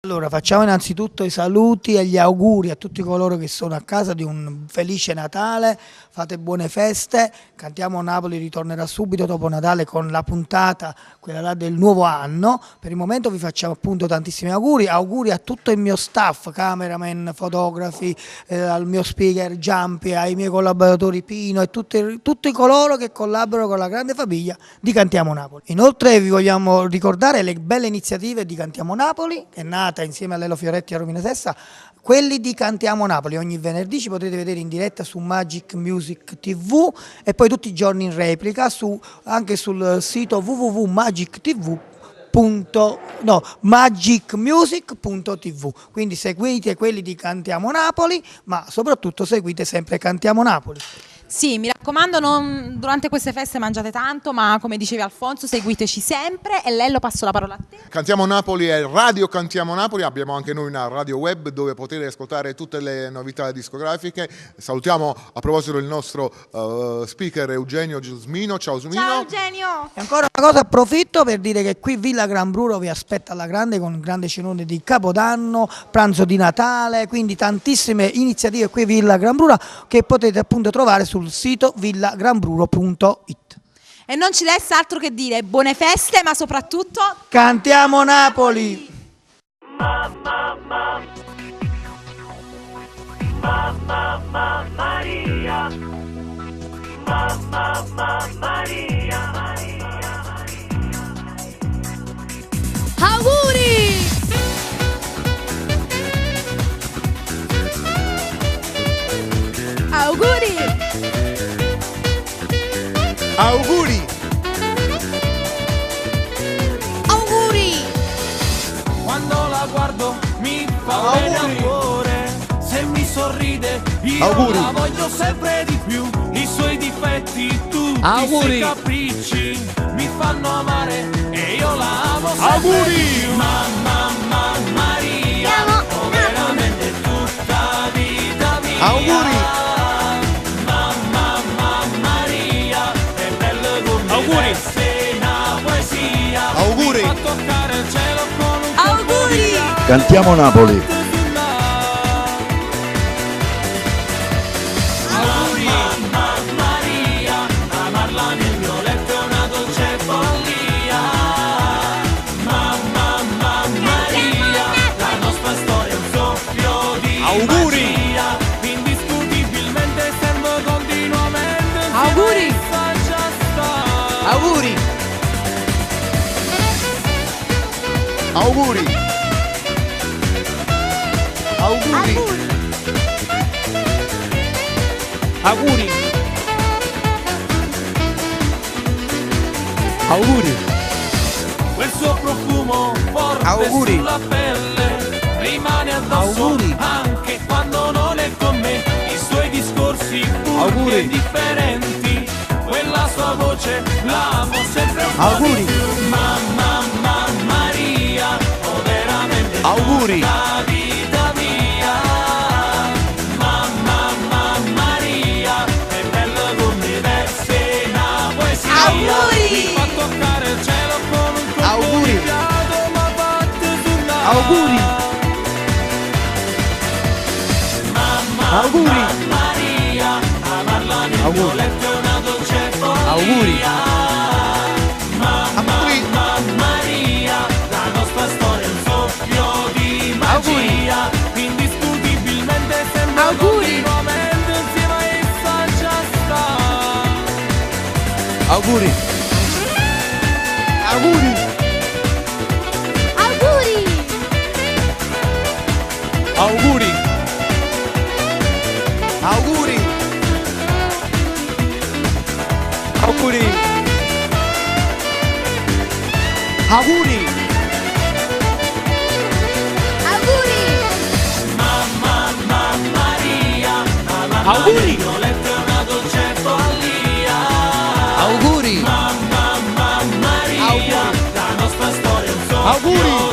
Allora, facciamo innanzitutto i saluti e gli auguri a tutti coloro che sono a casa di un felice Natale, fate buone feste, Cantiamo Napoli ritornerà subito dopo Natale con la puntata, quella là del nuovo anno. Per il momento vi facciamo appunto tantissimi auguri a tutto il mio staff, cameraman, fotografi, al mio speaker Giampi, ai miei collaboratori Pino e tutti coloro che collaborano con la grande famiglia di Cantiamo Napoli. Inoltre vi vogliamo ricordare le belle iniziative di Cantiamo Napoli, che è nata insieme a Lelo Fioretti e a Romina Sessa, quelli di Cantiamo Napoli. Ogni venerdì ci potete vedere in diretta su Magic Music TV e poi tutti i giorni in replica anche sul sito magicmusic.tv. Quindi seguite quelli di Cantiamo Napoli, ma soprattutto seguite sempre Cantiamo Napoli. Sì, mi raccomando, durante queste feste mangiate tanto, ma come dicevi Alfonso, seguiteci sempre. E Lello, passo la parola a te. Cantiamo Napoli è Radio Cantiamo Napoli, abbiamo anche noi una radio web dove potete ascoltare tutte le novità discografiche. Salutiamo a proposito il nostro speaker Eugenio Giusmino. Ciao Sumino. Ciao Eugenio. E ancora una cosa, approfitto per dire che qui Villa Gran Bruro vi aspetta alla grande con un grande cenone di Capodanno, pranzo di Natale, quindi tantissime iniziative qui Villa Gran Bruro che potete appunto trovare sul sito villagranbruro.it. E non ci resta altro che dire buone feste, ma soprattutto Cantiamo Napoli! Mamma Maria, Mamma Maria, auguri! Auguri! Auguri! Auguri! Quando la guardo mi fa bene al cuore, se mi sorride io Auguri. la voglio sempre di più, i suoi difetti tutti i suoi capricci mi fanno amare e io la amo sempre Auguri. di più. Mamma Maria, oh, veramente tutta vita mia. Auguri! Auguri! Auguri! Cantiamo Napoli! Mamma Maria, amarla nel mio letto è una dolce follia. Mamma Maria, la nostra storia è un soffio di magia. Indiscutibilmente servo continuamente. Auguri! Auguri! Auguri! Auguri! Auguri! Auguri! Quel suo profumo forte Auguri. sulla pelle rimane addosso Auguri. anche quando non è con me. I suoi discorsi puri e differenti, quella sua voce l'amo sempre un po' di più. Mamma Maria, oh veramente Auguri. la vita mia. Mamma Maria, è bello come verse una poesia. Auguri. Mi fa toccare il cielo con un colpo Auguri. di fiato, ma batte sul naso. Auguri! Auguri! Maria, amarla nel mio letto è una dolce follia. Auguri! Mamma Maria, la nostra storia è un soffio di magia. Indiscutibilmente sembra Auguri. continuamente insieme a essa già sta. Auguri! Auguri! Auguri! Auguri! Auguri! Auguri! Auguri! Mamma Maria, amarla Auguri. nel mio letto è una dolce follia. Auguri! Mamma Maria, la nostra storia è un soffio Auguri.